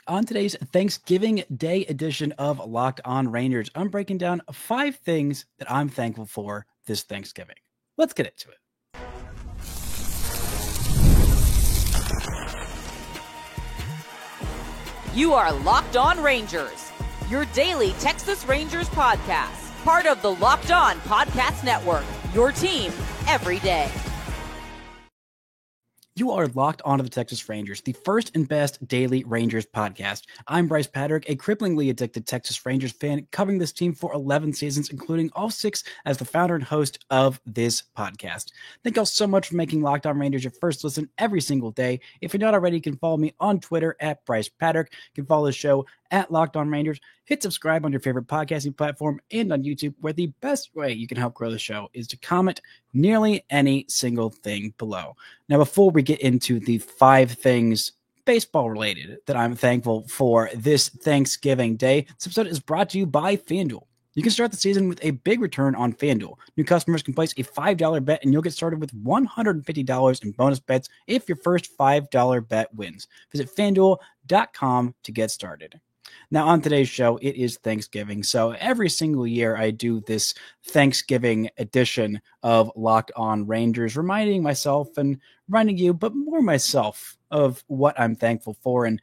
On today's Thanksgiving Day edition of Locked On Rangers, I'm breaking down 5 things that I'm thankful for this Thanksgiving. Let's get into it. You are Locked On Rangers, your daily Texas Rangers podcast, part of the Locked On Podcast Network, your team every day. You are locked onto the Texas Rangers, the first and best daily Rangers podcast. I'm Bryce Patrick, a cripplingly addicted Texas Rangers fan, covering this team for 11 seasons, including all 6 as the founder and host of this podcast. Thank y'all so much for making Locked On Rangers your first listen every single day. If you're not already, you can follow me on Twitter at Bryce Patrick. You can follow the show at Locked On Rangers. Hit subscribe on your favorite podcasting platform and on YouTube, where the best way you can help grow the show is to comment nearly any single thing below. Now, before we get into the 5 things baseball related that I'm thankful for this Thanksgiving Day, this episode is brought to you by FanDuel. You can start the season with a big return on FanDuel. New customers can place a $5 bet and you'll get started with $150 in bonus bets if your first $5 bet wins. Visit FanDuel.com to get started. Now, on today's show, it is Thanksgiving. So every single year I do this Thanksgiving edition of Locked On Rangers, reminding myself and reminding you, but more myself, of what I'm thankful for. And,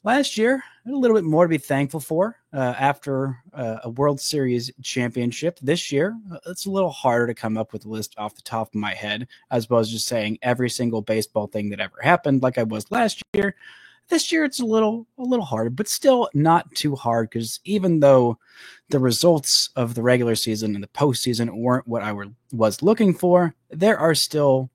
last year, I had a little bit more to be thankful for after a World Series championship. This year, it's a little harder to come up with a list off the top of my head, as opposed to just saying every single baseball thing that ever happened like I was last year. This year, it's a little harder, but still not too hard, because even though the results of the regular season and the postseason weren't what I was looking for, there are still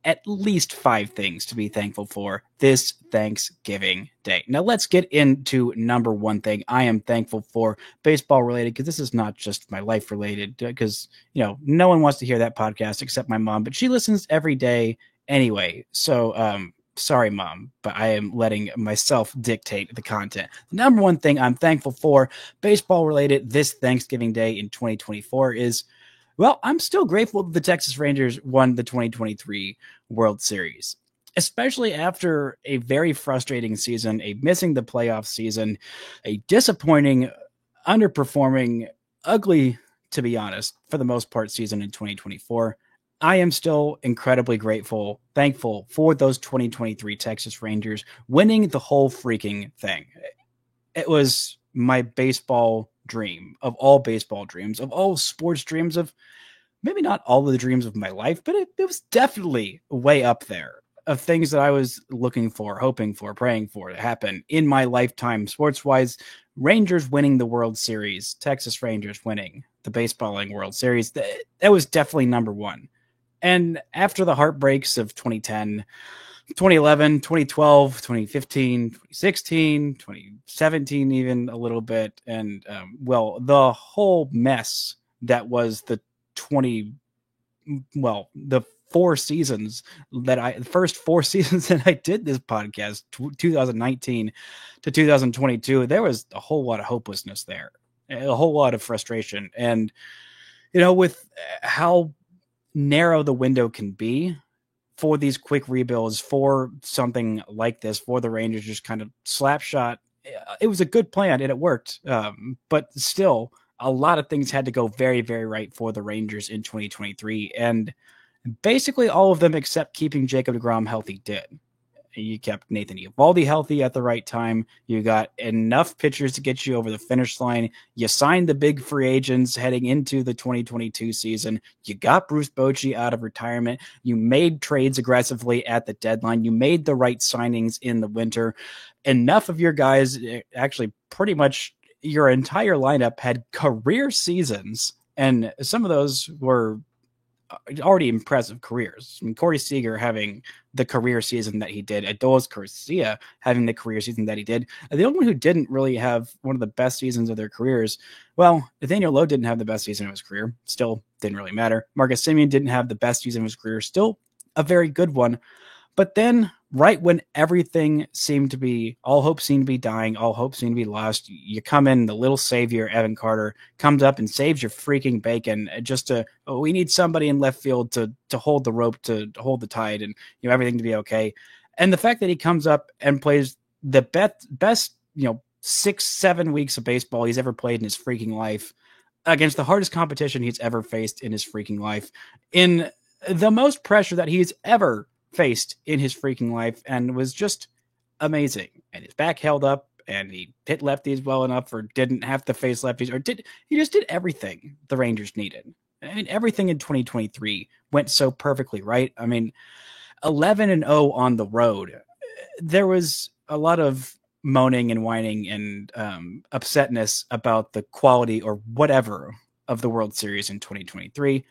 at least 5 things to be thankful for this Thanksgiving Day. Now, let's get into number 1 thing I am thankful for, baseball related, because this is not just my life related, because, no one wants to hear that podcast except my mom, but she listens every day anyway. So, sorry, Mom, but I am letting myself dictate the content. The number 1 thing I'm thankful for, baseball related, this Thanksgiving Day in 2024 is, well, I'm still grateful that the Texas Rangers won the 2023 World Series, especially after a very frustrating season, a missing the playoff season, a disappointing, underperforming, ugly, to be honest, for the most part, season in 2024. I am still incredibly thankful for those 2023 Texas Rangers winning the whole freaking thing. It was my baseball dream of all baseball dreams, of all sports dreams, of maybe not all of the dreams of my life, but it was definitely way up there of things that I was looking for, hoping for, praying for to happen in my lifetime sports-wise. Rangers winning the World Series, Texas Rangers winning the baseballing World Series, that was definitely number 1. And after the heartbreaks of 2010, 2011, 2012, 2015, 2016, 2017, even a little bit, and, the whole mess that was the 4 seasons the first 4 seasons that I did this podcast, 2019 to 2022, there was a whole lot of hopelessness there, a whole lot of frustration. And, with how narrow the window can be for these quick rebuilds, for something like this, for the Rangers just kind of slap shot, it was a good plan and it worked. But still, a lot of things had to go very, very right for the Rangers in 2023. And basically all of them except keeping Jacob deGrom healthy did. You kept Nathan Eovaldi healthy at the right time. You got enough pitchers to get you over the finish line. You signed the big free agents heading into the 2022 season. You got Bruce Bochy out of retirement. You made trades aggressively at the deadline. You made the right signings in the winter. Enough of your guys, actually pretty much your entire lineup, had career seasons, and some of those were already impressive careers. I mean, Corey Seager having the career season that he did, Adolis Garcia having the career season that he did. The only one who didn't really have one of the best seasons of their careers, well, Nathaniel Lowe didn't have the best season of his career. Still didn't really matter. Marcus Semien didn't have the best season of his career. Still a very good one. But then right when everything seemed to be, all hope seemed to be dying, all hope seemed to be lost, you come in, the little savior, Evan Carter, comes up and saves your freaking bacon we need somebody in left field to hold the rope, to hold the tide, and everything to be okay. And the fact that he comes up and plays the best, 6-7 weeks of baseball he's ever played in his freaking life, against the hardest competition he's ever faced in his freaking life, in the most pressure that he's ever faced in his freaking life, and was just amazing. And his back held up, and he hit lefties well enough, or didn't have to face lefties, or he just did everything the Rangers needed. I mean, everything in 2023 went so perfectly right. I mean, 11-0 on the road. There was a lot of moaning and whining and upsetness about the quality or whatever of the World Series in 2023,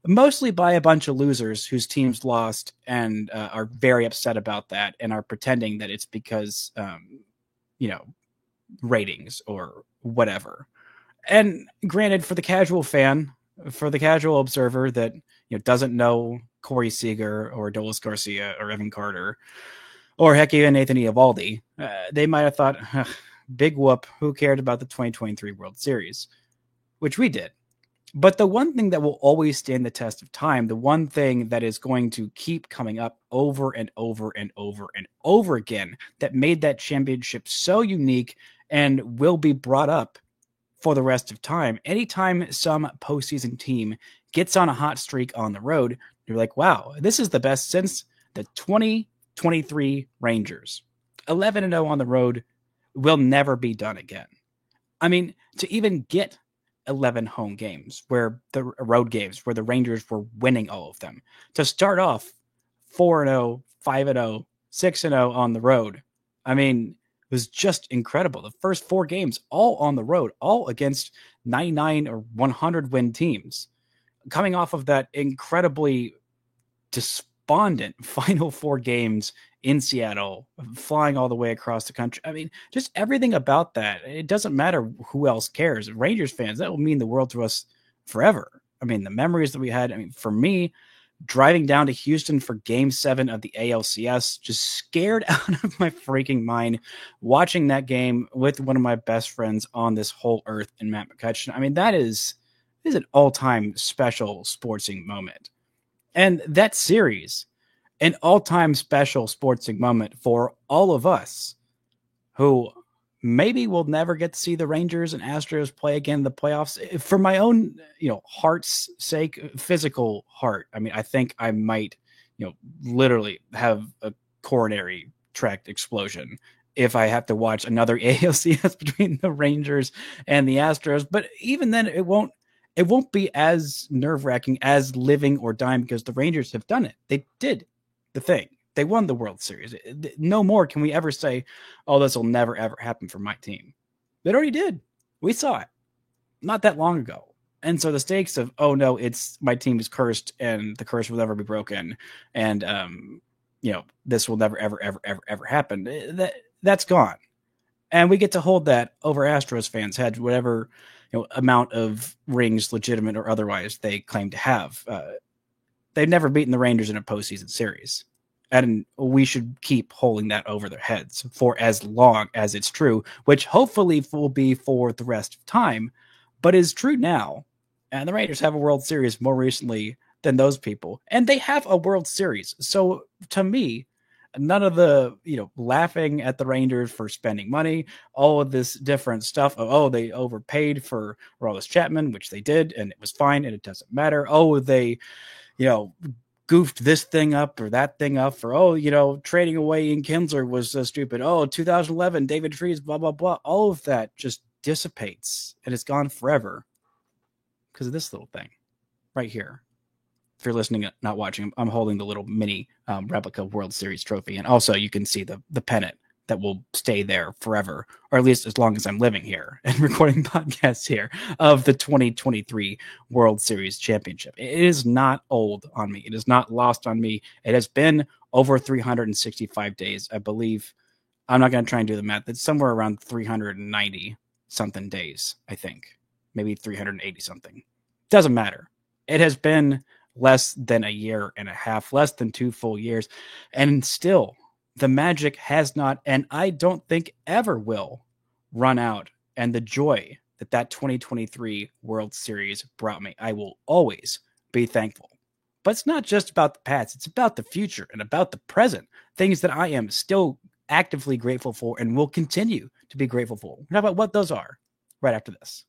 mostly by a bunch of losers whose teams lost and are very upset about that and are pretending that it's because, ratings or whatever. And granted, for the casual fan, for the casual observer that doesn't know Corey Seager or Adolis Garcia or Evan Carter, or heck, even Nathan Eovaldi, they might have thought, big whoop, who cared about the 2023 World Series? Which we did. But the one thing that will always stand the test of time, the one thing that is going to keep coming up over and over and over and over again, that made that championship so unique and will be brought up for the rest of time. Anytime some postseason team gets on a hot streak on the road, you're like, wow, this is the best since the 2023 Rangers. 11-0 on the road will never be done again. I mean, to even get 11 home games, where the road games, where the Rangers were winning all of them, to start off 4-0, 5-0, 6-0 on the road, I mean, it was just incredible. The first 4 games, all on the road, all against 99 or 100 win teams. Coming off of that incredibly despondent final 4 games in Seattle, flying all the way across the country. I mean, just everything about that. It doesn't matter who else cares. Rangers fans, that will mean the world to us forever. I mean, the memories that we had, for me, driving down to Houston for Game 7 of the ALCS, just scared out of my freaking mind, watching that game with one of my best friends on this whole earth in Matt McCutcheon. I mean, that is an all-time special sportsing moment. And that series, an all-time special sportsing moment for all of us who maybe will never get to see the Rangers and Astros play again in the playoffs. For my own, heart's sake, physical heart, I mean, I think I might, literally have a coronary tract explosion if I have to watch another ALCS between the Rangers and the Astros. But even then, it won't be as nerve-wracking as living or dying, because the Rangers have done it. They did the thing. They won the World Series. No more can we ever say, oh, this will never, ever happen for my team. It already did. We saw it not that long ago. And so the stakes of, oh, no, it's my team is cursed and the curse will never be broken. And, this will never, ever, ever, ever, ever happen. That's gone. And we get to hold that over Astros fans' heads, whatever amount of rings, legitimate or otherwise, they claim to have. They've never beaten the Rangers in a postseason series. And we should keep holding that over their heads for as long as it's true, which hopefully will be for the rest of time, but is true now. And the Rangers have a World Series more recently than those people. And they have a World Series. So to me, none of the, laughing at the Rangers for spending money, all of this different stuff of, oh, they overpaid for Aroldis Chapman, which they did, and it was fine, and it doesn't matter. Oh, they, goofed this thing up or that thing up, or, trading away Ian Kinsler was so stupid. Oh, 2011, David Freese, blah, blah, blah. All of that just dissipates, and it's gone forever because of this little thing right here. If you're listening, not watching, I'm holding the little mini replica World Series trophy. And also you can see the pennant that will stay there forever, or at least as long as I'm living here and recording podcasts here, of the 2023 World Series championship. It is not old on me. It is not lost on me. It has been over 365 days, I believe. I'm not going to try and do the math. It's somewhere around 390 something days, I think. Maybe 380 something. Doesn't matter. It has been less than a year and a half, less than 2 full years. And still, the magic has not, and I don't think ever will, run out. And the joy that 2023 World Series brought me, I will always be thankful. But it's not just about the past. It's about the future and about the present. Things that I am still actively grateful for and will continue to be grateful for. We'll talk about what those are right after this.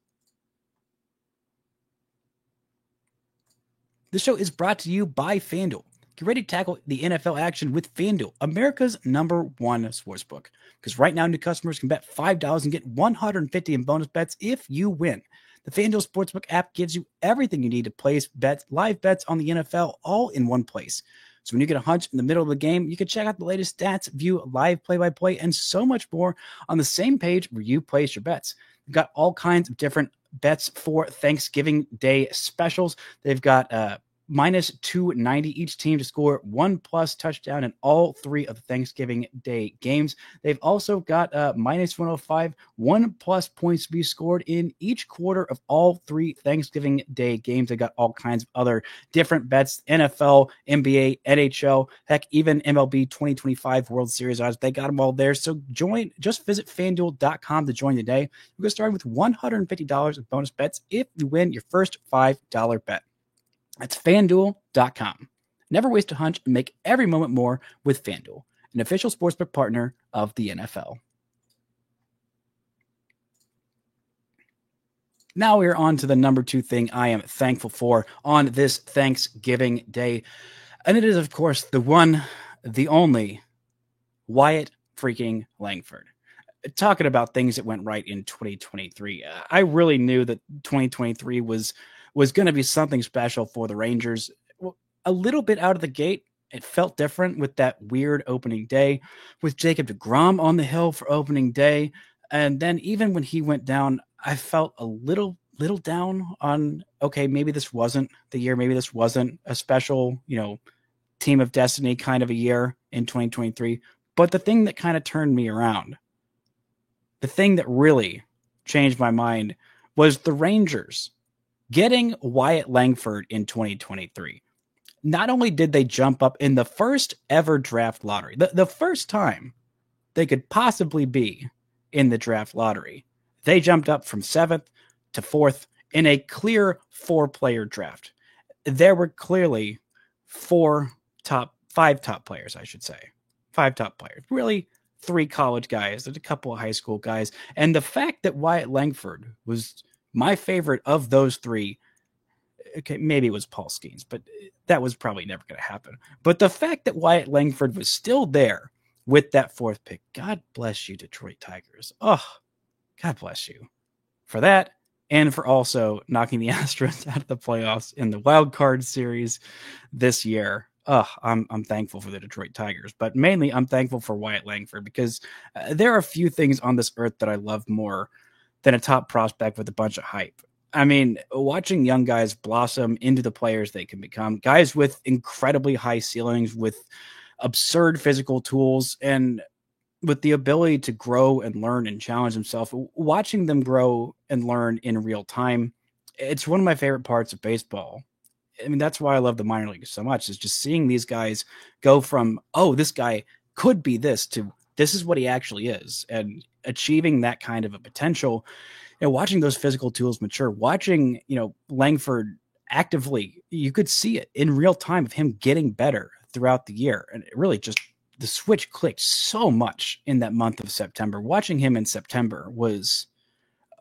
This show is brought to you by FanDuel. Get ready to tackle the NFL action with FanDuel, America's #1 sportsbook. Because right now, new customers can bet $5 and get $150 in bonus bets if you win. The FanDuel Sportsbook app gives you everything you need to place bets, live bets on the NFL, all in one place. So when you get a hunch in the middle of the game, you can check out the latest stats, view live play-by-play, and so much more on the same page where you place your bets. They've got all kinds of different bets for Thanksgiving Day specials. They've got minus 290 each team to score 1+ touchdown in all 3 of the Thanksgiving Day games. They've also got minus 105, 1+ points to be scored in each quarter of all 3 Thanksgiving Day games. They got all kinds of other different bets, NFL, NBA, NHL, heck, even MLB 2025 World Series odds. They got them all there. So just visit FanDuel.com to join today. We're going to start with $150 of bonus bets if you win your first $5 bet. That's FanDuel.com. Never waste a hunch and make every moment more with FanDuel, an official sportsbook partner of the NFL. Now we're on to the number 2 thing I am thankful for on this Thanksgiving Day. And it is, of course, the one, the only, Wyatt freaking Langford. Talking about things that went right in 2023. I really knew that 2023 was going to be something special for the Rangers. A little bit out of the gate, it felt different with that weird opening day with Jacob deGrom on the hill for opening day. And then even when he went down, I felt a little down on, okay, maybe this wasn't the year. Maybe this wasn't a special, team of destiny kind of a year in 2023. But the thing that kind of turned me around, the thing that really changed my mind was the Rangers getting Wyatt Langford in 2023. Not only did they jump up in the first ever draft lottery, the first time they could possibly be in the draft lottery, they jumped up from 7th to 4th in a clear 4-player draft. There were clearly 5 top players, I should say. 5 top players. Really 3 college guys, there's a couple of high school guys. And the fact that Wyatt Langford was my favorite of those 3, okay, maybe it was Paul Skeens, but that was probably never going to happen. But the fact that Wyatt Langford was still there with that 4th pick, God bless you, Detroit Tigers. Oh, God bless you for that, and for also knocking the Astros out of the playoffs in the wild card series this year. I'm thankful for the Detroit Tigers, but mainly I'm thankful for Wyatt Langford because there are a few things on this earth that I love more than a top prospect with a bunch of hype. I mean, watching young guys blossom into the players they can become, guys with incredibly high ceilings, with absurd physical tools, and with the ability to grow and learn and challenge themselves, watching them grow and learn in real time, it's one of my favorite parts of baseball. I mean, that's why I love the minor leagues so much, is just seeing these guys go from, oh, this guy could be this, to this is what he actually is, and achieving that kind of a potential. Watching those physical tools mature, watching, Langford actively, you could see it in real time of him getting better throughout the year. And it really just, the switch clicked so much in that month of September. Watching him in September was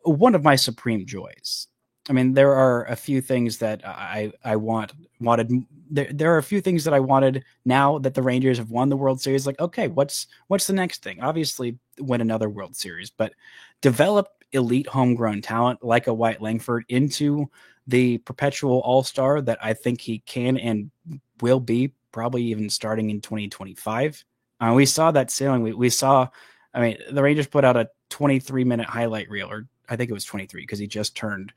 one of my supreme joys. I mean, there are a few things that I wanted. There are a few things that I wanted now that the Rangers have won the World Series. Like, okay, what's the next thing? Obviously, win another World Series, but develop elite homegrown talent like a Wyatt Langford into the perpetual all-star that I think he can and will be, probably even starting in 2025. We saw that ceiling. We saw, the Rangers put out a 23-minute highlight reel, or I think it was 23 because he just turned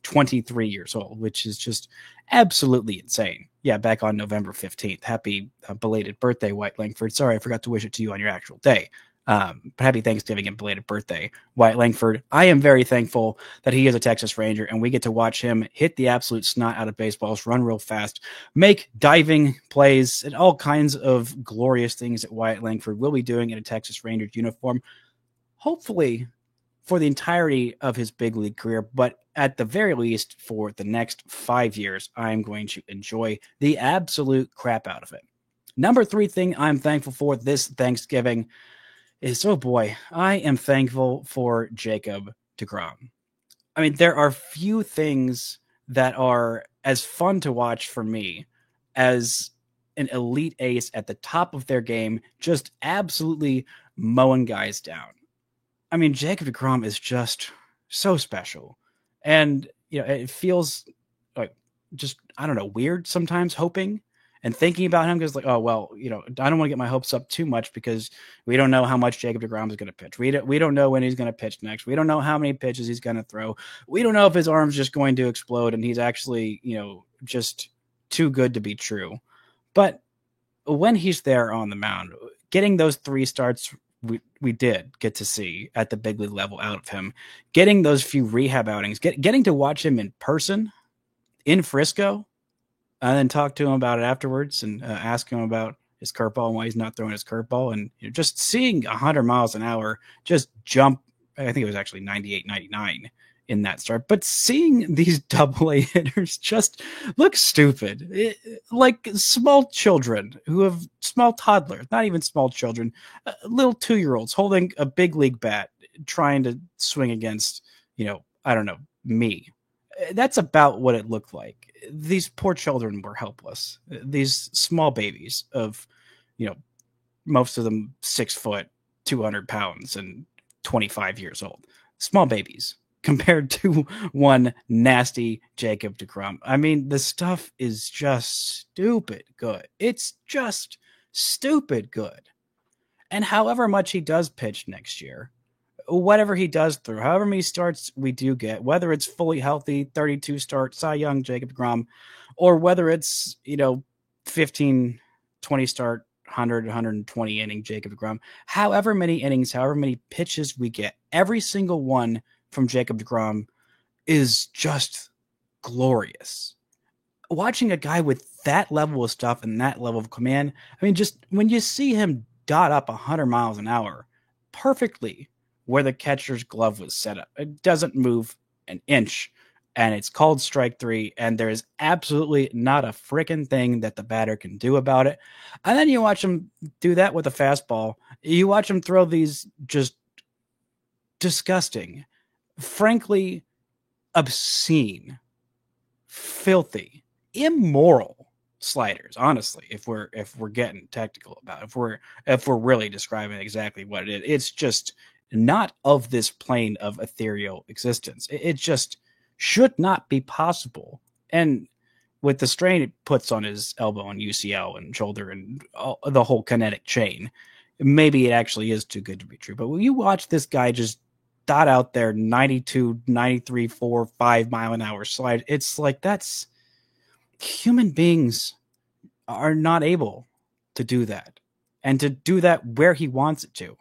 23 years old, which is just absolutely insane. Yeah, back on November 15th. Happy belated birthday, Wyatt Langford. Sorry, I forgot to wish it to you on your actual day. But happy Thanksgiving and belated birthday, Wyatt Langford. I am very thankful that he is a Texas Ranger, and we get to watch him hit the absolute snot out of baseballs, run real fast, make diving plays, and all kinds of glorious things that Wyatt Langford will be doing in a Texas Rangers uniform, hopefully for the entirety of his big league career, but at the very least for the next 5 years. I'm going to enjoy the absolute crap out of it. Number 3 thing I'm thankful for this Thanksgiving, is, oh boy, I am thankful for Jacob deGrom. I mean, there are few things that are as fun to watch for me as an elite ace at the top of their game, just absolutely mowing guys down. I mean, Jacob deGrom is just so special. And, it feels like just, I don't know, weird sometimes hoping and thinking about him because, like, oh, well, I don't want to get my hopes up too much because we don't know how much Jacob deGrom is going to pitch. We don't know when he's going to pitch next. We don't know how many pitches he's going to throw. We don't know if his arm's just going to explode and he's actually, just too good to be true. But when he's there on the mound, getting those 3 starts we did get to see at the big league level out of him, getting those few rehab outings, getting to watch him in person in Frisco, and then talk to him about it afterwards and ask him about his curveball and why he's not throwing his curveball. And just seeing 100 miles an hour just jump, I think it was actually 98, 99 in that start. But seeing these AA hitters just look stupid, like small children small toddlers, not even small children, little 2-year-olds holding a big league bat, trying to swing against, I don't know, me. That's about what it looked like. These poor children were helpless. These small babies of, most of them 6 foot, 200 pounds, and 25 years old. Small babies compared to one nasty Jacob deGrom. I mean, the stuff is just stupid good. It's just stupid good. And however much he does pitch next year, whatever he does through, however many starts we do get, whether it's fully healthy, 32 start, Cy Young, Jacob deGrom, or whether it's, 15, 20 start, 100, 120 inning Jacob deGrom, however many innings, however many pitches we get, every single one from Jacob deGrom is just glorious. Watching a guy with that level of stuff and that level of command, I mean, just when you see him dot up 100 miles an hour perfectly where the catcher's glove was set up, it doesn't move an inch, and it's called strike 3, and there is absolutely not a freaking thing that the batter can do about it. And then you watch him do that with a fastball. You watch him throw these just disgusting, frankly obscene, filthy, immoral sliders. Honestly, if we're getting technical about it, if we're really describing exactly what it is, it's just not of this plane of ethereal existence. It just should not be possible. And with the strain it puts on his elbow and UCL and shoulder and the whole kinetic chain, maybe it actually is too good to be true. But when you watch this guy just dot out there 92, 93, 4, 5 mile an hour slide, it's like that's human beings are not able to do that, and to do that where he wants it to.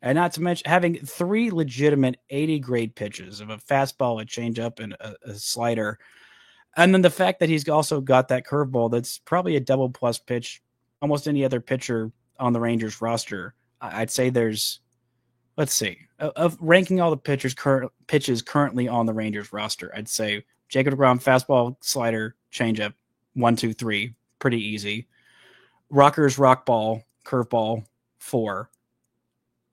And not to mention having 3 legitimate 80 grade pitches of a fastball, a changeup, and a slider. And then the fact that he's also got that curveball that's probably a double plus pitch. Almost any other pitcher on the Rangers roster, I'd say there's, let's see, of ranking all the pitches currently on the Rangers roster, I'd say Jacob deGrom, fastball, slider, changeup, 1, 2, 3, pretty easy. Rocker's rock ball, curveball, 4.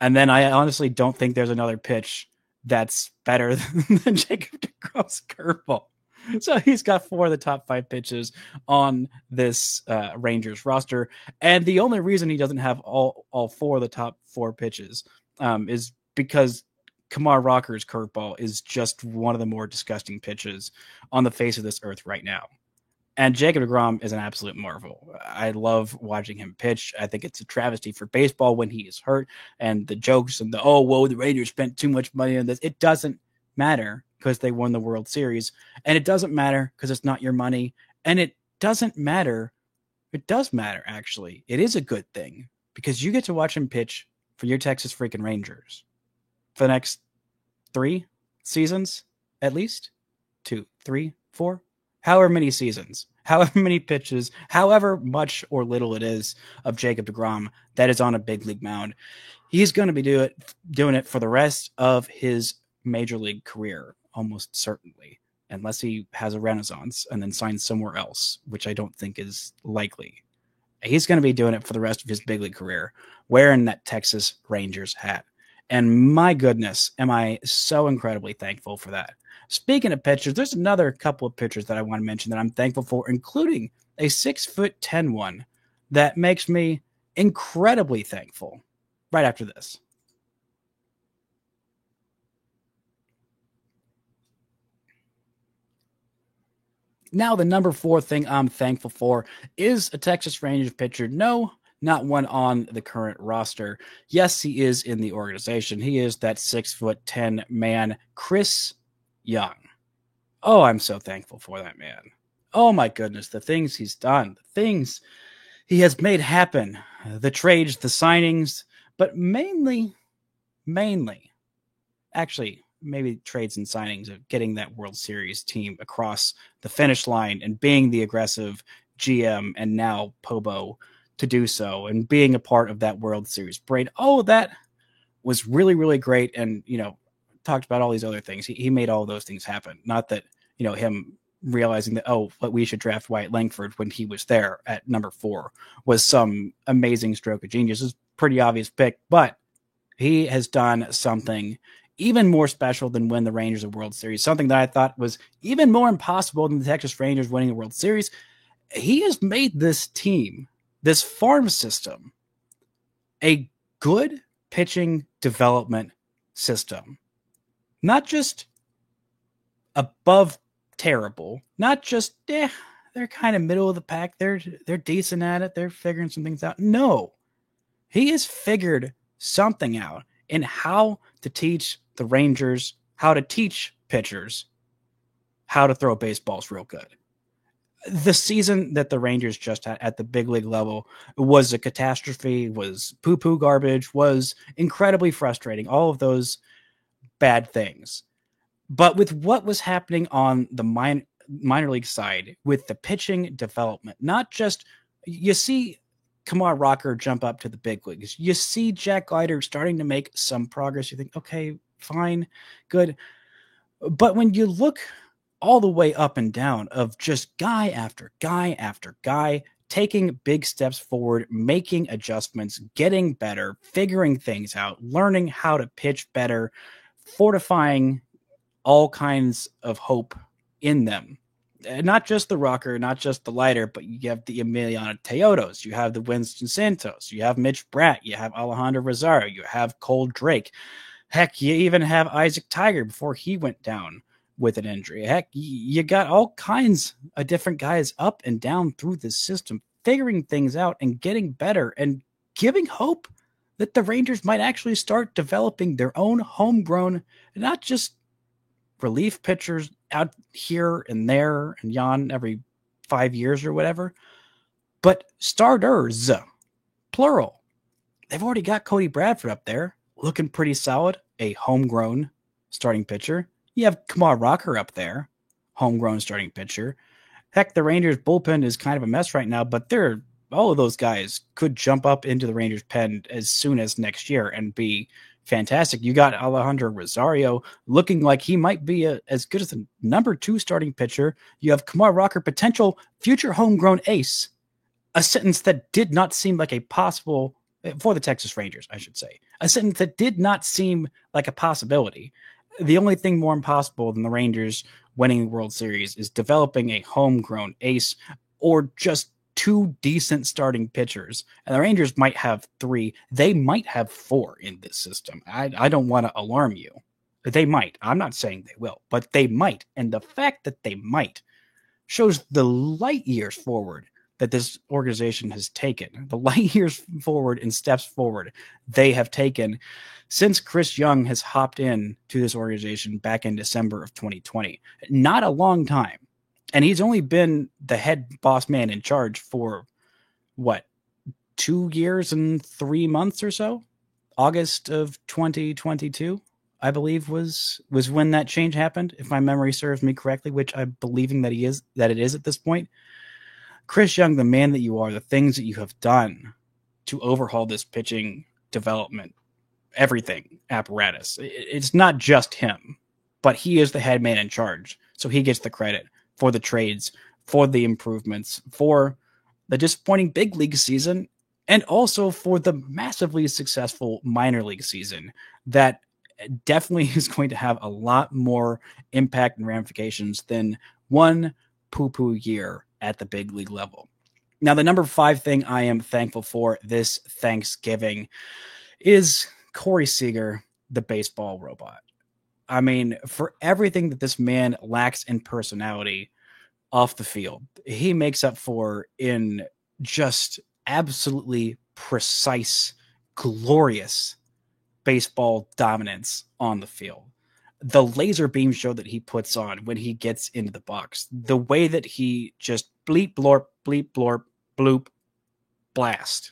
And then I honestly don't think there's another pitch that's better than Jacob deGrom's curveball. So he's got 4 of the top 5 pitches on this Rangers roster. And the only reason he doesn't have all 4 of the top 4 pitches is because Kumar Rocker's curveball is just one of the more disgusting pitches on the face of this earth right now. And Jacob deGrom is an absolute marvel. I love watching him pitch. I think it's a travesty for baseball when he is hurt, and the jokes and the Rangers spent too much money on this. It doesn't matter because they won the World Series, and it doesn't matter because it's not your money, and it doesn't matter. It does matter, actually. It is a good thing because you get to watch him pitch for your Texas freaking Rangers for the next 3 seasons, at least 2, 3, 4. However many seasons, however many pitches, however much or little it is of Jacob deGrom that is on a big league mound, he's going to be doing it for the rest of his major league career, almost certainly, unless he has a renaissance and then signs somewhere else, which I don't think is likely. He's going to be doing it for the rest of his big league career, wearing that Texas Rangers hat. And my goodness, am I so incredibly thankful for that. Speaking of pitchers, there's another couple of pitchers that I want to mention that I'm thankful for, including a 6'10" one that makes me incredibly thankful right after this. Now, the number 4 thing I'm thankful for is a Texas Rangers pitcher. No, not one on the current roster. Yes, he is in the organization. He is that 6'10" man, Chris Young. Oh, I'm so thankful for that man. Oh my goodness, the things he's done, the things he has made happen, the trades, the signings, but mainly, actually, maybe trades and signings of getting that World Series team across the finish line and being the aggressive GM and now Pobo to do so and being a part of that World Series parade. Oh, that was really, really great. And, talked about all these other things. He made all those things happen. Not that, him realizing that, we should draft Wyatt Langford when he was there at number 4 was some amazing stroke of genius. It's a pretty obvious pick, but he has done something even more special than win the Rangers a World Series, something that I thought was even more impossible than the Texas Rangers winning the World Series. He has made this team, this farm system, a good pitching development system. Not just above terrible, not just, they're kind of middle of the pack. They're decent at it. They're figuring some things out. No, he has figured something out in how to teach the Rangers, how to teach pitchers how to throw baseballs real good. The season that the Rangers just had at the big league level was a catastrophe, was poo-poo garbage, was incredibly frustrating, all of those bad things. But with what was happening on the minor league side, with the pitching development, not just, you see Kumar Rocker jump up to the big leagues. You see Jack Leiter starting to make some progress. You think, okay, fine, good. But when you look all the way up and down of just guy after guy after guy taking big steps forward, making adjustments, getting better, figuring things out, learning how to pitch better, fortifying all kinds of hope in them. Not just the Rocker, not just the Leiter, but you have the Emiliano Teodos, you have the Winston Santos, you have Mitch Bratt, you have Alejandro Rosario, you have Cole Drake. Heck, you even have Isaac Tiger before he went down with an injury. Heck, you got all kinds of different guys up and down through this system, figuring things out and getting better and giving hope that the Rangers might actually start developing their own homegrown, not just relief pitchers out here and there and yon every 5 years or whatever, but starters, plural. They've already got Cody Bradford up there looking pretty solid, a homegrown starting pitcher. You have Kumar Rocker up there, homegrown starting pitcher. Heck, the Rangers bullpen is kind of a mess right now, but all of those guys could jump up into the Rangers pen as soon as next year and be fantastic. You got Alejandro Rosario looking like he might be as good as the number 2 starting pitcher. You have Kumar Rocker, potential future homegrown ace, a sentence that did not seem like a possible for the Texas Rangers, I should say, a sentence that did not seem like a possibility. The only thing more impossible than the Rangers winning the World Series is developing a homegrown ace or just 2 decent starting pitchers. And the Rangers might have 3. They might have 4 in this system. I don't want to alarm you. They might. I'm not saying they will, but they might. And the fact that they might shows the light years forward that this organization has taken, the light years forward and steps forward they have taken since Chris Young has hopped in to this organization back in December of 2020. Not a long time. And he's only been the head boss man in charge for, 2 years and 3 months or so? August of 2022, I believe, was when that change happened, if my memory serves me correctly, which I'm believing that it is at this point. Chris Young, the man that you are, the things that you have done to overhaul this pitching development, everything, apparatus. It's not just him, but he is the head man in charge. So he gets the credit for the trades, for the improvements, for the disappointing big league season, and also for the massively successful minor league season that definitely is going to have a lot more impact and ramifications than one poo-poo year at the big league level. Now, the number 5 thing I am thankful for this Thanksgiving is Corey Seager, the baseball robot. I mean, for everything that this man lacks in personality off the field, he makes up for in just absolutely precise, glorious baseball dominance on the field. The laser beam show that he puts on when he gets into the box, the way that he just bleep, blorp, bloop, blast,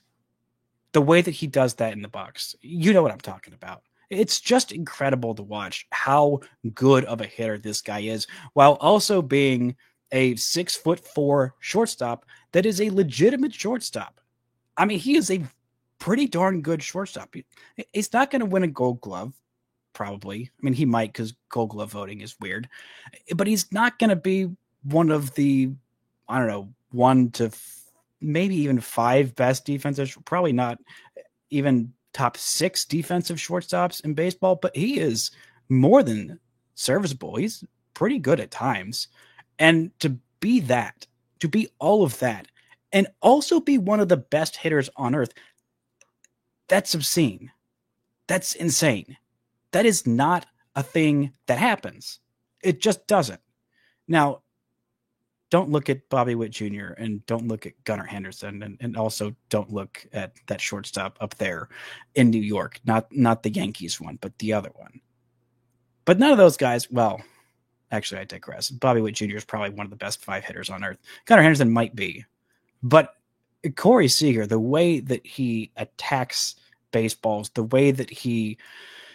the way that he does that in the box, you know what I'm talking about. It's just incredible to watch how good of a hitter this guy is, while also being a 6'4" shortstop that is a legitimate shortstop. I mean, he is a pretty darn good shortstop. He's not going to win a Gold Glove, probably. I mean, he might, because Gold Glove voting is weird, but he's not going to be one of the, I don't know, 1 to maybe even 5 best defensive, probably not even top 6 defensive shortstops in baseball, but he is more than serviceable. He's pretty good at times. And to be that, to be all of that, and also be one of the best hitters on earth, that's obscene. That's insane. That is not a thing that happens. It just doesn't. Now, don't look at Bobby Witt Jr. and don't look at Gunnar Henderson, and also don't look at that shortstop up there in New York. Not the Yankees one, but the other one. But none of those guys, well, actually I digress. Bobby Witt Jr. is probably one of the best 5 hitters on earth. Gunnar Henderson might be. But Corey Seager, the way that he attacks baseballs, the way that he,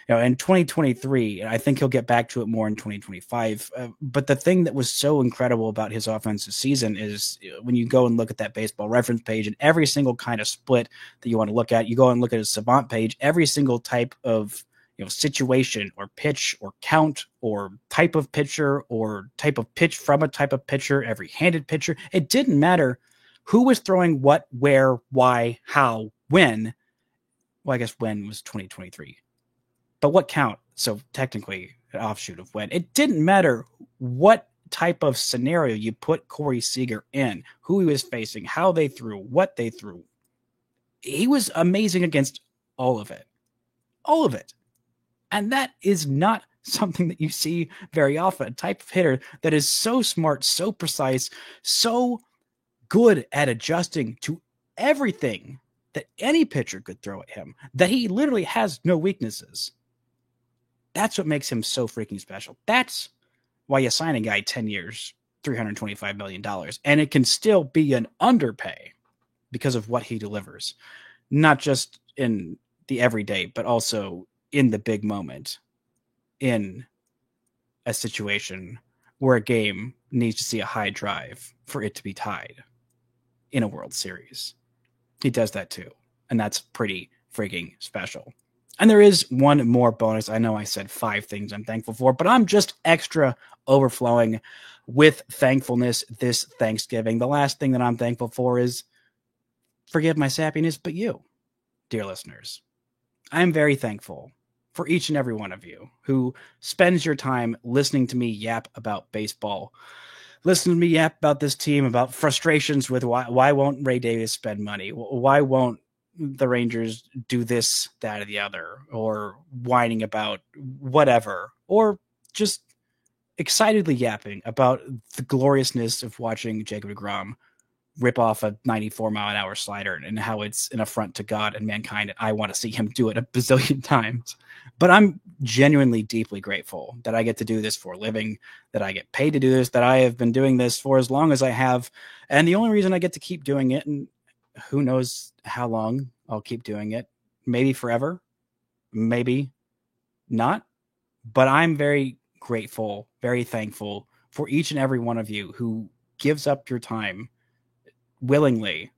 in 2023, I think he'll get back to it more in 2025. But the thing that was so incredible about his offensive season is when you go and look at that baseball reference page and every single kind of split that you want to look at, you go and look at his Savant page, every single type of situation or pitch or count or type of pitcher or type of pitch from a type of pitcher, every handed pitcher, it didn't matter who was throwing what, where, why, how, when. Well, I guess when was 2023. But what count? So technically an offshoot of when. It didn't matter what type of scenario you put Corey Seager in, who he was facing, how they threw, what they threw. He was amazing against all of it. All of it. And that is not something that you see very often. A type of hitter that is so smart, so precise, so good at adjusting to everything that any pitcher could throw at him, that he literally has no weaknesses. That's what makes him so freaking special. That's why you sign a guy 10 years, $325 million, and it can still be an underpay because of what he delivers, not just in the everyday, but also in the big moment, in a situation where a game needs to see a high drive for it to be tied in a World Series. He does that too, and that's pretty freaking special. And there is one more bonus. I know I said 5 things I'm thankful for, but I'm just extra overflowing with thankfulness this Thanksgiving. The last thing that I'm thankful for is, forgive my sappiness, but you, dear listeners. I am very thankful for each and every one of you who spends your time listening to me yap about baseball, listen to me yap about this team, about frustrations with why won't Ray Davis spend money? Why won't the Rangers do this, that, or the other, or whining about whatever, or just excitedly yapping about the gloriousness of watching Jacob deGrom rip off a 94-mile-an-hour slider and how it's an affront to God and mankind. And I want to see him do it a bazillion times. But I'm genuinely deeply grateful that I get to do this for a living, that I get paid to do this, that I have been doing this for as long as I have. And the only reason I get to keep doing it, and who knows how long I'll keep doing it, maybe forever, maybe not. But I'm very grateful, very thankful for each and every one of you who gives up your time willingly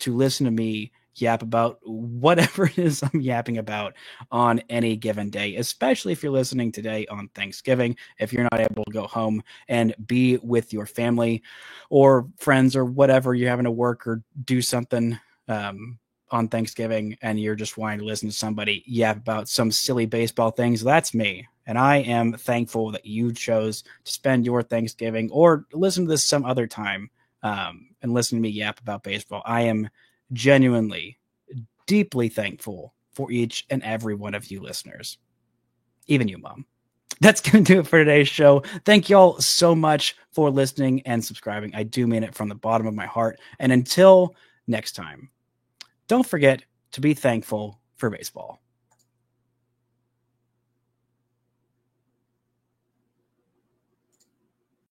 to listen to me yap about whatever it is I'm yapping about on any given day, especially if you're listening today on Thanksgiving. If you're not able to go home and be with your family or friends or whatever, you're having to work or do something on Thanksgiving and you're just wanting to listen to somebody yap about some silly baseball things, that's me. And I am thankful that you chose to spend your Thanksgiving or listen to this some other time and listen to me yap about baseball. I am genuinely, deeply thankful for each and every one of you listeners, even you, Mom. That's going to do it for today's show. Thank y'all so much for listening and subscribing. I do mean it from the bottom of my heart. And until next time, don't forget to be thankful for baseball.